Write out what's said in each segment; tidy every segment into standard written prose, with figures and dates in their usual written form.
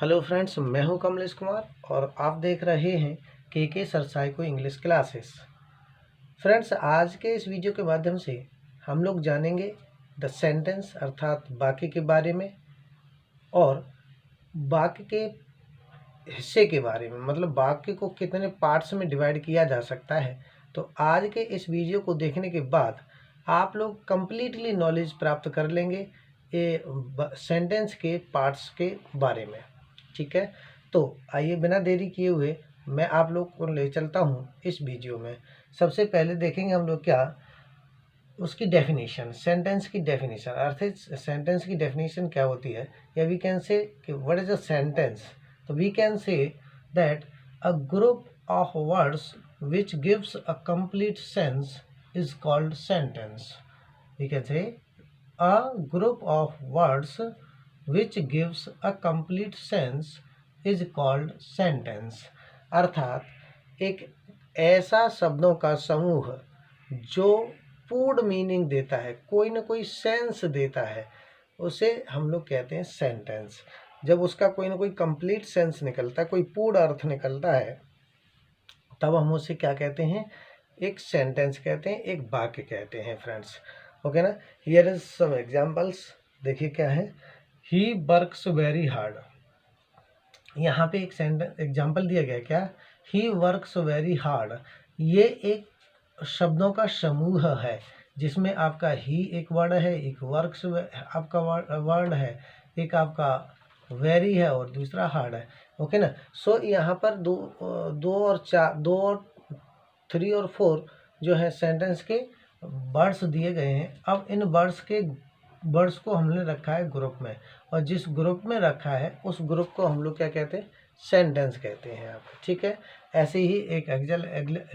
Hello friends, मैं हूं कमलेश कुमार और आप देख रहे हैं के sir psycho English classes. Friends, आज के इस वीडियो के माध्यम से हम लोग जानेंगे द सेंटेंस अर्थात वाक्य के बारे में और वाक्य के हिस्से के बारे में, मतलब वाक्य को कितने पार्ट्स में डिवाइड किया जा सकता है। तो आज के इस वीडियो को देखने के बाद आप लोग कंप्लीटली नॉलेज प्राप्त कर लेंगे ये सेंटेंस के पार्ट्स के बारे में। ठीक है, तो आइए बिना देरी किए हुए मैं आप लोग को ले चलता हूँ इस वीडियो में। सबसे पहले देखेंगे हम लोग क्या उसकी डेफिनेशन, सेंटेंस की डेफिनेशन अर्थात सेंटेंस की डेफिनेशन क्या होती है, या वी कैन से कि व्हाट इज अ सेंटेंस। तो we can say that a group of words which gives a complete sense is called sentence. We can say a group of words which gives a complete sense is called sentence। अर्थात एक ऐसा शब्दों का समूह जो पूर्ण meaning देता है, कोई ना कोई सेंस देता है, उसे हम लोग कहते हैं सेंटेंस। जब उसका कोई ना कोई कंप्लीट सेंस निकलता है, कोई पूर्ण अर्थ निकलता है, तब हम उसे क्या कहते हैं, एक सेंटेंस कहते हैं, एक वाक्य कहते हैं फ्रेंड्स। ओके ना। Here is some examples. देखिए क्या है, ही वर्क्स वेरी हार्ड। यहाँ पे एक सेंटेंस एग्जाम्पल दिया गया क्या, ही वर्क्स वेरी हार्ड। ये एक शब्दों का समूह है जिसमें आपका ही एक वर्ड है, एक वर्क्स आपका वर्ड है, एक आपका वेरी है और दूसरा हार्ड है। ओके ना। सो यहाँ पर दो और 3 और 4 जो है सेंटेंस के वर्ड्स दिए गए हैं। अब इन वर्ड्स को हमने रखा है ग्रुप में, और जिस ग्रुप में रखा है उस ग्रुप को हम लोग क्या कहते हैं, सेंटेंस कहते हैं आप। ठीक है। ऐसे ही एक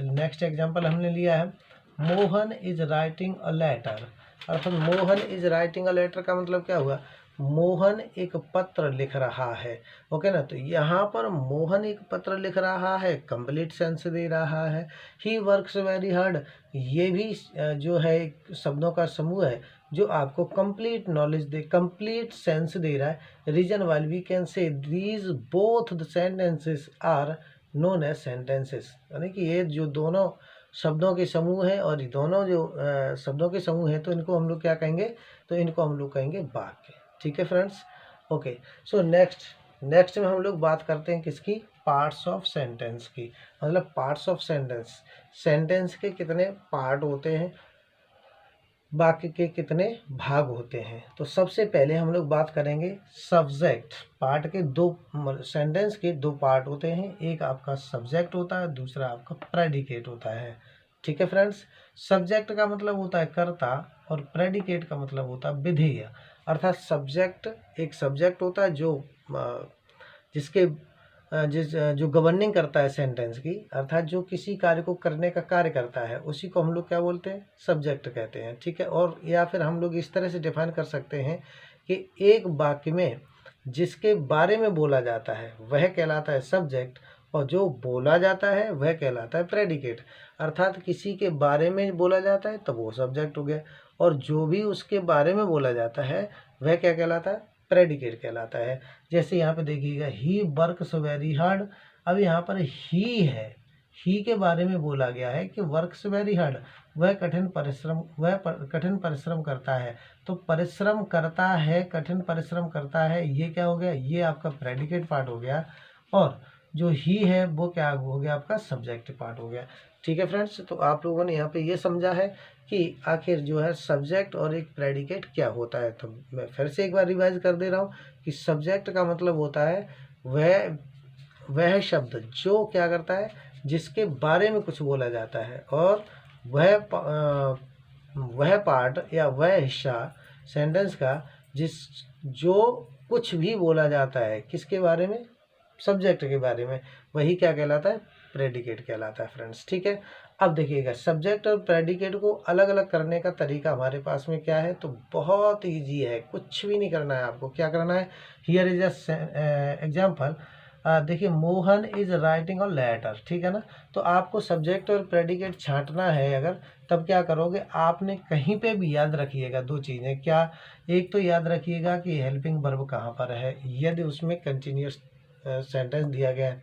नेक्स्ट एग्जांपल हमने लिया है, Mohan is writing a letter. अर्थात Mohan is writing a letter का मतलब क्या हुआ, मोहन एक पत्र लिख रहा है। ओके ना। तो यहाँ पर मोहन एक पत्र लिख रहा है, कंप्लीट सेंस दे रहा है। ही वर्क्स वेरी हार्ड, ये भी जो है एक शब्दों का समूह है जो आपको कंप्लीट नॉलेज दे, कंप्लीट सेंस दे रहा है। Reason while we can say these both the sentences are known as sentences. यानी कि ये जो दोनों शब्दों के समूह है और ये दोनों जो शब्दों के समूह हैं, तो इनको हम लोग क्या कहेंगे, तो इनको हम लोग कहेंगे वाक्य। ठीक है फ्रेंड्स। ओके, सो नेक्स्ट में हम लोग बात करते हैं किसकी, पार्ट्स ऑफ सेंटेंस की। मतलब पार्ट्स ऑफ सेंटेंस के कितने पार्ट होते हैं, वाक्य के कितने भाग होते हैं। तो सबसे पहले हम लोग बात करेंगे सब्जेक्ट पार्ट के। सेंटेंस के 2 पार्ट होते हैं, एक आपका सब्जेक्ट होता है, दूसरा आपका प्रेडिकेट होता है। ठीक है फ्रेंड्स। सब्जेक्ट का मतलब होता है कर्ता और प्रेडिकेट का मतलब होता है विधेय। अर्थात सब्जेक्ट एक सब्जेक्ट होता है जो जिसके जो गवर्निंग करता है सेंटेंस की, अर्थात जो किसी कार्य को करने का कार्य करता है, उसी को हम लोग क्या बोलते हैं, सब्जेक्ट कहते हैं। ठीक है। और या फिर हम लोग इस तरह से डिफाइन कर सकते हैं कि एक वाक्य में जिसके बारे में बोला जाता है वह कहलाता है सब्जेक्ट, और जो बोला जाता है वह कहलाता है प्रेडिकेट। अर्थात किसी के बारे में बोला जाता है तब वो सब्जेक्ट हो गया, और जो भी उसके बारे में बोला जाता है वह क्या कहलाता है, प्रेडिकेट कहलाता है। जैसे यहाँ पे देखिएगा, ही वर्क्स वेरी हार्ड। अब यहाँ पर ही है, ही के बारे में बोला गया है कि वर्क्स वेरी हार्ड, वह कठिन परिश्रम करता है। तो परिश्रम करता है, कठिन परिश्रम करता है, ये क्या हो गया, ये आपका प्रेडिकेट पार्ट हो गया, और जो ही है वो क्या हो गया, आपका सब्जेक्ट पार्ट हो गया। ठीक है फ्रेंड्स। तो आप लोगों ने यहाँ पे ये समझा है कि आखिर जो है सब्जेक्ट और एक प्रेडिकेट क्या होता है। तो मैं फिर से एक बार रिवाइज कर दे रहा हूँ कि सब्जेक्ट का मतलब होता है वह शब्द जो क्या करता है, जिसके बारे में कुछ बोला जाता है, और वह पार्ट या वह हिस्सा सेंटेंस का जो कुछ भी बोला जाता है किसके बारे में, सब्जेक्ट के बारे में, वही क्या कहलाता है, प्रेडिकेट कहलाता है फ्रेंड्स। ठीक है। अब देखिएगा, सब्जेक्ट और प्रेडिकेट को अलग अलग करने का तरीका हमारे पास में क्या है, तो बहुत ईजी है, कुछ भी नहीं करना है आपको। क्या करना है, हियर इज एग्जाम्पल। देखिए, Mohan is writing a letter. ठीक है ना। तो आपको सब्जेक्ट और प्रेडिकेट छांटना है अगर, तब क्या करोगे, आपने कहीं पे भी याद रखिएगा 2 चीज़ें। क्या, एक तो याद रखिएगा कि हेल्पिंग वर्ब कहाँ पर है, यदि उसमें कंटिन्यूस सेंटेंस दिया गया है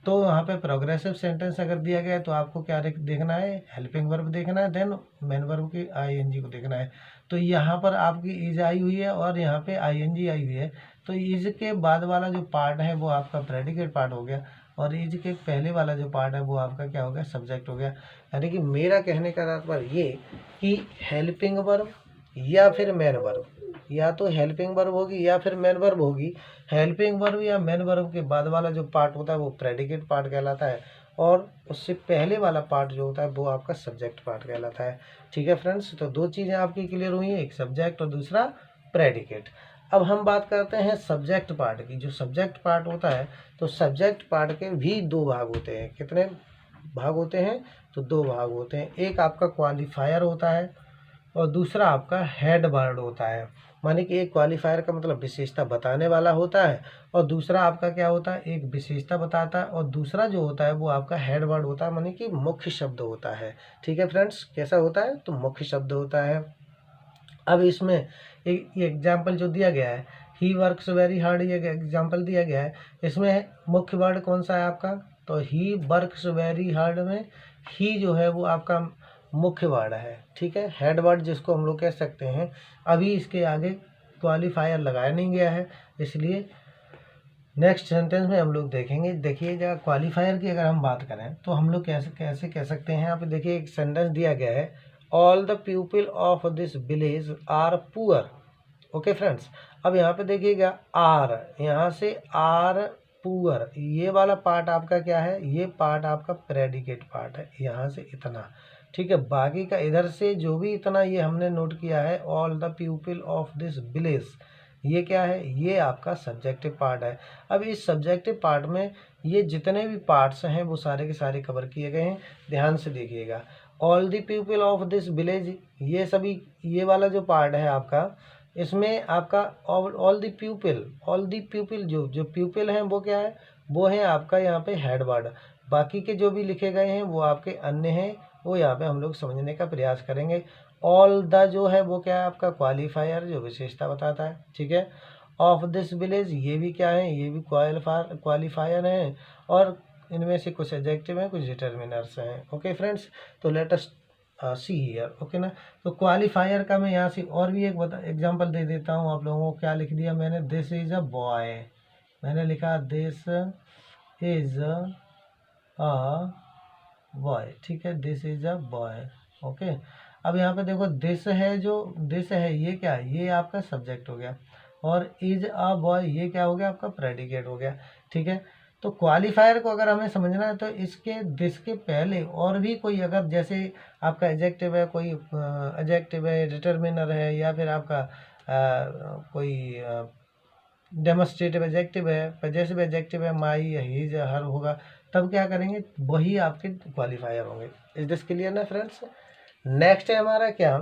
तो यहाँ पे प्रोग्रेसिव सेंटेंस अगर दिया गया है तो आपको क्या देखना है, हेल्पिंग वर्ब देखना है, देन मेन वर्ब की आईएनजी को देखना है। तो यहाँ पर आपकी इज आई हुई है और यहाँ पे आईएनजी आई हुई है, तो इज के बाद वाला जो पार्ट है वो आपका प्रेडिकेट पार्ट हो गया और इज के पहले वाला जो पार्ट है वो आपका क्या हो गया, सब्जेक्ट हो गया। यानी कि मेरा कहने का तात्पर्य ये कि हेल्पिंग वर्ब या फिर मेन वर्ब, या तो हेल्पिंग वर्ब होगी या फिर मेन वर्ब होगी। हेल्पिंग वर्ब या मेन वर्ब के बाद वाला जो पार्ट होता है वो प्रेडिकेट पार्ट कहलाता है और उससे पहले वाला पार्ट जो होता है वो आपका सब्जेक्ट पार्ट कहलाता है। ठीक है फ्रेंड्स, तो दो चीज़ें आपकी क्लियर हुई हैं, एक सब्जेक्ट और दूसरा प्रेडिकेट। अब हम बात करते हैं सब्जेक्ट पार्ट की। जो सब्जेक्ट पार्ट होता है तो सब्जेक्ट पार्ट के भी दो भाग होते हैं। कितने भाग होते हैं? तो दो भाग होते हैं। एक आपका क्वालिफायर होता है और दूसरा आपका हेड वर्ड होता है। माने कि एक क्वालिफायर का मतलब विशेषता बताने वाला होता है और दूसरा आपका क्या होता है, एक विशेषता बताता है और दूसरा जो होता है वो आपका हेड वर्ड होता है, माने कि मुख्य शब्द होता है। ठीक है फ्रेंड्स, कैसा होता है? तो मुख्य शब्द होता है। अब इसमें एक एग्जाम्पल जो दिया गया है, ही वर्क्स वेरी हार्ड, ये एग्जाम्पल दिया गया है। इसमें मुख्य वर्ड कौन सा है आपका? तो ही वर्क्स वेरी हार्ड में ही जो है वो आपका मुख्य वर्ड है। ठीक है, हेड वर्ड जिसको हम लोग कह सकते हैं। अभी इसके आगे क्वालिफायर लगाया नहीं गया है, इसलिए नेक्स्ट सेंटेंस में हम लोग देखेंगे। देखिए जब क्वालिफायर की अगर हम बात करें तो हम लोग कैसे कैसे कह सकते हैं। आप देखिए एक सेंटेंस दिया गया है, all the people of this village are poor. Okay friends, अब यहाँ पे देखिएगा आर, यहाँ से आर पुअर, ये वाला पार्ट आपका क्या है? ये पार्ट आपका प्रेडिकेट पार्ट है, यहाँ से इतना। ठीक है, बाकी का इधर से जो भी इतना ये हमने नोट किया है, all the people of this village, ये क्या है? ये आपका सब्जेक्टिव पार्ट है। अब इस सब्जेक्टिव पार्ट में ये जितने भी पार्ट्स हैं वो सारे के सारे कवर किए गए हैं। ध्यान से देखिएगा, all the people of this village, ये सभी, ये वाला जो पार्ट है आपका, इसमें आपका ऑल द पीपल, जो पीपल हैं वो क्या है? वो है आपका यहाँ पे हेड वर्ड। बाकी के जो भी लिखे गए हैं वो आपके अन्य हैं, वो यहाँ पे हम लोग समझने का प्रयास करेंगे। ऑल द जो है वो क्या है? आपका क्वालिफायर, जो विशेषता बताता है। ठीक है, ऑफ दिस विलेज, ये भी क्या है? ये भी क्वालिफायर हैं और इनमें से कुछ एडजेक्टिव हैं, कुछ डिटर्मिनर्स हैं। ओके फ्रेंड्स, तो let us see here. Okay ना, तो क्वालिफायर का मैं यहाँ से और भी एक एग्जांपल दे देता हूँ आप लोगों को। क्या लिख दिया मैंने? दिस इज अ बॉय, मैंने लिखा दिस इज अ बॉय। ठीक है, this is a boy. Okay, अब यहाँ पे देखो दिस है, जो दिस है ये क्या है? ये आपका सब्जेक्ट हो गया और इज अ बॉय ये क्या हो गया? आपका प्रेडिकेट हो गया। ठीक है, तो क्वालिफायर को अगर हमें समझना है तो इसके दिस के पहले और भी कोई, अगर जैसे आपका एडजेक्टिव है, कोई एडजेक्टिव है, डिटर्मिनर है, या फिर आपका कोई डेमोस्ट्रेटिव एडजेक्टिव है, पजेसिव एडजेक्टिव है, माई, हीज, हर होगा, तब क्या करेंगे? वही आपके क्वालिफायर होंगे। इज दिस क्लियर ना फ्रेंड्स? नेक्स्ट है हमारा क्या,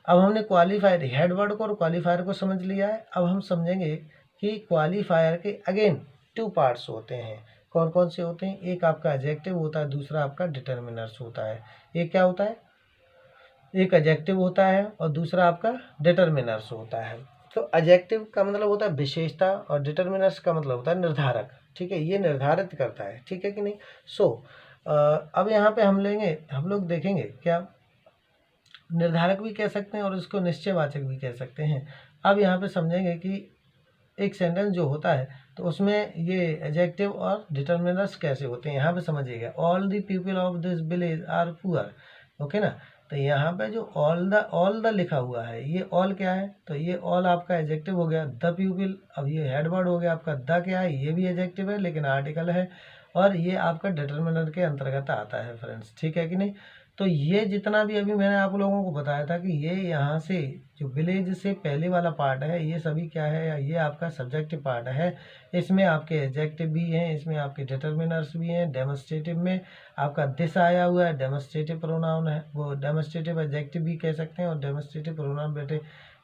अब हमने क्वालिफायर, हेड वर्ड को और क्वालिफायर को समझ लिया है। अब हम समझेंगे कि क्वालिफायर के अगेन टू पार्ट्स होते हैं। कौन कौन से होते हैं? एक आपका एडजेक्टिव होता है, दूसरा आपका डिटर्मिनर्स होता है। एक क्या होता है? एक एडजेक्टिव होता है और दूसरा आपका डिटर्मिनर्स होता है। तो एडजेक्टिव का मतलब होता है विशेषता और डिटर्मिनर्स का मतलब होता है निर्धारक। ठीक है, ये निर्धारित करता है। ठीक है कि नहीं? अब यहाँ पे हम लोग देखेंगे क्या, निर्धारक भी कह सकते हैं और इसको निश्चयवाचक भी कह सकते हैं। अब यहाँ पे समझेंगे कि एक सेंटेंस जो होता है तो उसमें ये एडजेक्टिव और डिटर्मिनर्स कैसे होते हैं। यहाँ पे समझिएगा, all the people of this village are poor. Okay ना, तो यहाँ पे जो ऑल द लिखा हुआ है, ये ऑल क्या है? तो ये ऑल आपका एडजेक्टिव हो गया। द पीपल, अब ये हेड वर्ड हो गया आपका। द क्या है? ये भी एडजेक्टिव है लेकिन आर्टिकल है और ये आपका डिटर्मिनर के अंतर्गत आता है फ्रेंड्स। ठीक है कि नहीं? तो ये जितना भी अभी मैंने आप लोगों को बताया था कि ये यहाँ से जो विलेज से पहले वाला पार्ट है, ये सभी क्या है? ये आपका सब्जेक्टिव पार्ट है। इसमें आपके एडजेक्टिव भी हैं, इसमें आपके डिटर्मिनर्स भी हैं। डेमोस्ट्रेटिव में आपका दिस आया हुआ है, डेमोस्ट्रेटिव प्रोनाउन है, वो डेमोस्ट्रेटिव एडजेक्टिव भी कह सकते हैं और डेमोस्ट्रेटिव प्रोनाउन बेटे,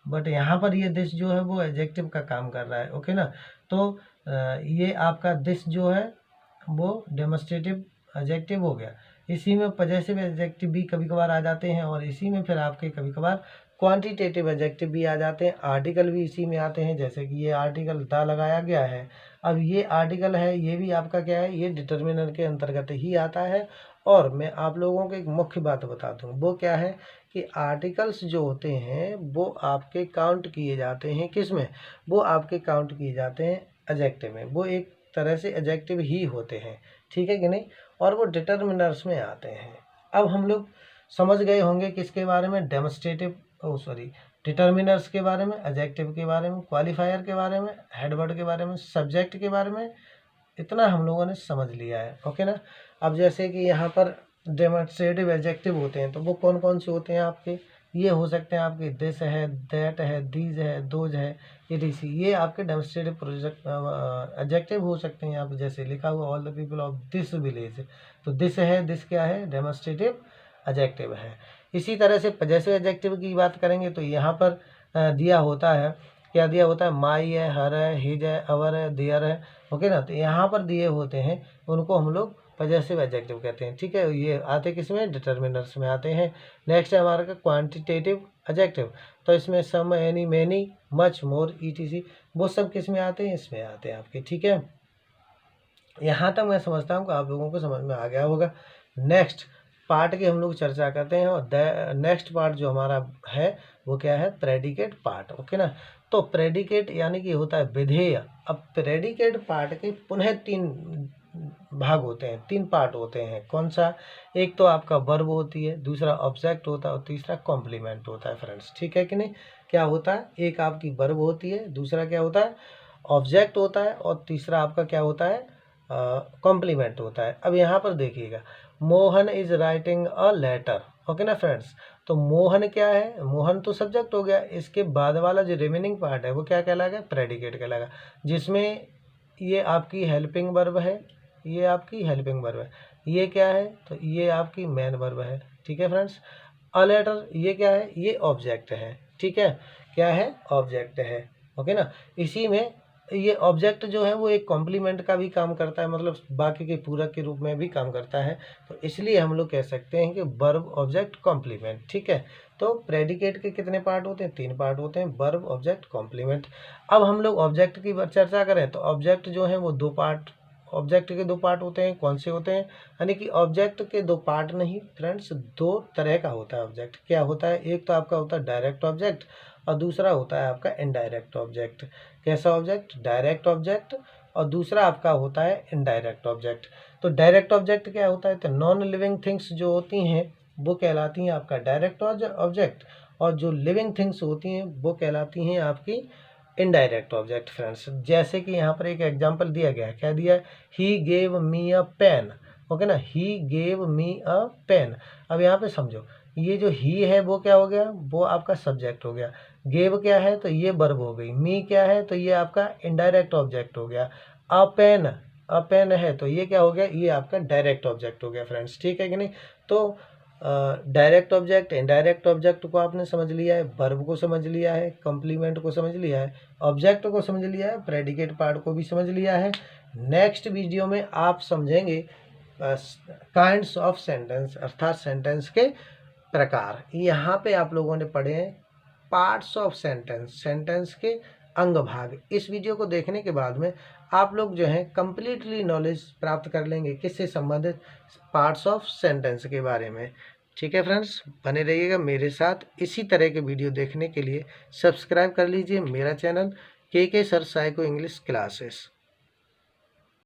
बट यहाँ पर ये दिस जो है वो एडजेक्टिव का काम कर रहा है। ओके ना, तो ये आपका दिस जो है वो डेमोस्ट्रेटिव एडजेक्टिव हो गया। इसी में पजेसिव एडजेक्टिव भी कभी कभार आ जाते हैं और इसी में फिर आपके कभी कभार क्वांटिटेटिव एडजेक्टिव भी आ जाते हैं, आर्टिकल भी इसी में आते हैं। जैसे कि ये आर्टिकल द लगाया गया है, अब ये आर्टिकल है, ये भी आपका क्या है, ये डिटर्मिनर के अंतर्गत ही आता है। और मैं आप लोगों को एक मुख्य बात बता दूं, वो क्या है कि आर्टिकल्स जो होते हैं वो आपके काउंट किए जाते हैं किस में, वो आपके काउंट किए जाते हैं एडजेक्टिव में, वो एक तरह से एडजेक्टिव ही होते हैं, ठीक है कि नहीं, और वो डिटर्मिनर्स में आते हैं। अब हम लोग समझ गए होंगे किसके बारे में, डेमोस्ट्रेटिव डिटर्मिनर्स के बारे में, एडजेक्टिव के बारे में, क्वालिफायर के बारे में, हेडवर्ड के बारे में, सब्जेक्ट के बारे में, इतना हम लोगों ने समझ लिया है, ओके ना। अब जैसे कि यहाँ पर डेमोस्ट्रेटिव एडजेक्टिव होते हैं, तो वो कौन कौन से होते हैं आपके, ये हो सकते हैं आपके दिस है, दैट है, दीज है, दोज है, etc। ये आपके डेमोस्ट्रेटिव प्रोजेक्ट एडजेक्टिव हो सकते हैं। यहाँ पर जैसे लिखा हुआ all the people of this village, तो दिस है, दिस क्या है, डेमोस्ट्रेटिव एडजेक्टिव है। इसी तरह से पजेसिव एडजेक्टिव की बात करेंगे तो यहाँ पर दिया होता है, क्या दिया होता है, माई है, हर है, हिज है, अवर है, देयर है, ओके ना। तो यहाँ पर दिए होते हैं उनको हम लोग पजेसिव एडजेक्टिव कहते हैं, ठीक है। ये आते किस में, डिटर्मिनर्स में आते हैं। नेक्स्ट है हमारा क्वांटिटेटिव एडजेक्टिव, तो इसमें सम, एनी, मैनी, मच, मोर, etc, वो सब किस में आते हैं, इसमें आते हैं आपके, ठीक है। यहाँ तक मैं समझता हूँ कि आप लोगों को समझ में आ गया होगा। नेक्स्ट पार्ट की हम लोग चर्चा करते हैं, और नेक्स्ट पार्ट जो हमारा है वो क्या है, प्रेडिकेट पार्ट, ओके ना। तो प्रेडिकेट यानी कि होता है विधेय। अब प्रेडिकेट पार्ट के पुनः 3 भाग होते हैं, 3 पार्ट होते हैं। कौन सा, एक तो आपका वर्ब होती है, दूसरा ऑब्जेक्ट होता है, और तीसरा कॉम्प्लीमेंट होता है फ्रेंड्स, ठीक है कि नहीं। क्या होता है, एक आपकी वर्ब होती है, दूसरा क्या होता है, ऑब्जेक्ट होता है, और तीसरा आपका क्या होता है, कॉम्प्लीमेंट होता है। अब यहाँ पर देखिएगा, Mohan is writing a letter, okay ना फ्रेंड्स। तो मोहन क्या है, मोहन तो सब्जेक्ट हो गया, इसके बाद वाला जो रिमेनिंग पार्ट है वो क्या कहलाएगा, प्रेडिकेट कहलाएगा, जिसमें ये आपकी हेल्पिंग वर्ब है, ये आपकी हेल्पिंग वर्ब है, ये क्या है, तो ये आपकी मेन वर्ब है, ठीक है फ्रेंड्स। अ लेटर ये क्या है, ये ऑब्जेक्ट है, ठीक है, क्या है, ऑब्जेक्ट है, ओके ना। इसी में ये ऑब्जेक्ट जो है वो एक कॉम्प्लीमेंट का भी काम करता है, मतलब बाकी के पूरक के रूप में भी काम करता है। तो इसलिए हम लोग कह सकते हैं कि वर्ब, ऑब्जेक्ट, कॉम्प्लीमेंट, ठीक है। तो प्रेडिकेट के कितने पार्ट होते हैं, 3 पार्ट होते हैं, वर्ब, ऑब्जेक्ट, कॉम्प्लीमेंट। अब हम लोग ऑब्जेक्ट की चर्चा करें तो ऑब्जेक्ट जो है वो 2 पार्ट, ऑब्जेक्ट के 2 पार्ट होते हैं। कौन से होते हैं, यानी कि ऑब्जेक्ट के 2 पार्ट नहीं फ्रेंड्स, 2 तरह का होता है ऑब्जेक्ट। क्या होता है, एक तो आपका होता है डायरेक्ट ऑब्जेक्ट, और दूसरा होता है आपका इनडायरेक्ट ऑब्जेक्ट। कैसा ऑब्जेक्ट, डायरेक्ट ऑब्जेक्ट, और दूसरा आपका होता है इनडायरेक्ट ऑब्जेक्ट। तो डायरेक्ट ऑब्जेक्ट क्या होता है, तो नॉन लिविंग थिंग्स जो होती हैं वो कहलाती हैं आपका डायरेक्ट ऑब्जेक्ट, और जो लिविंग थिंग्स होती हैं वो कहलाती हैं आपकी इनडायरेक्ट ऑब्जेक्ट फ्रेंड्स। जैसे कि यहाँ पर एक एग्जांपल दिया गया है, क्या दिया है, he gave me a pen, okay ना, he gave me a pen. अब यहाँ पे समझो, ये जो ही है वो क्या हो गया, वो आपका सब्जेक्ट हो गया, गेव क्या है, तो ये वर्ब हो गई, मी क्या है, तो ये आपका इनडायरेक्ट ऑब्जेक्ट हो गया, अ पेन है, तो ये क्या हो गया, ये आपका डायरेक्ट ऑब्जेक्ट हो गया फ्रेंड्स, ठीक है कि नहीं। तो डायरेक्ट ऑब्जेक्ट, इनडायरेक्ट ऑब्जेक्ट को आपने समझ लिया है, वर्ब को समझ लिया है, कॉम्प्लीमेंट को समझ लिया है, ऑब्जेक्ट को समझ लिया है, प्रेडिकेट पार्ट को भी समझ लिया है। नेक्स्ट वीडियो में आप समझेंगे काइंड्स ऑफ सेंटेंस, अर्थात सेंटेंस के प्रकार। यहाँ पे आप लोगों ने पढ़े हैं पार्ट्स ऑफ सेंटेंस, सेंटेंस के अंग भाग। इस वीडियो को देखने के बाद में आप लोग जो है कंप्लीटली नॉलेज प्राप्त कर लेंगे किससे संबंधित, पार्ट्स ऑफ सेंटेंस के बारे में। ठीक है फ्रेंड्स, बने रहिएगा मेरे साथ। इसी तरह के वीडियो देखने के लिए सब्सक्राइब कर लीजिए मेरा चैनल के सर साइको इंग्लिश क्लासेस।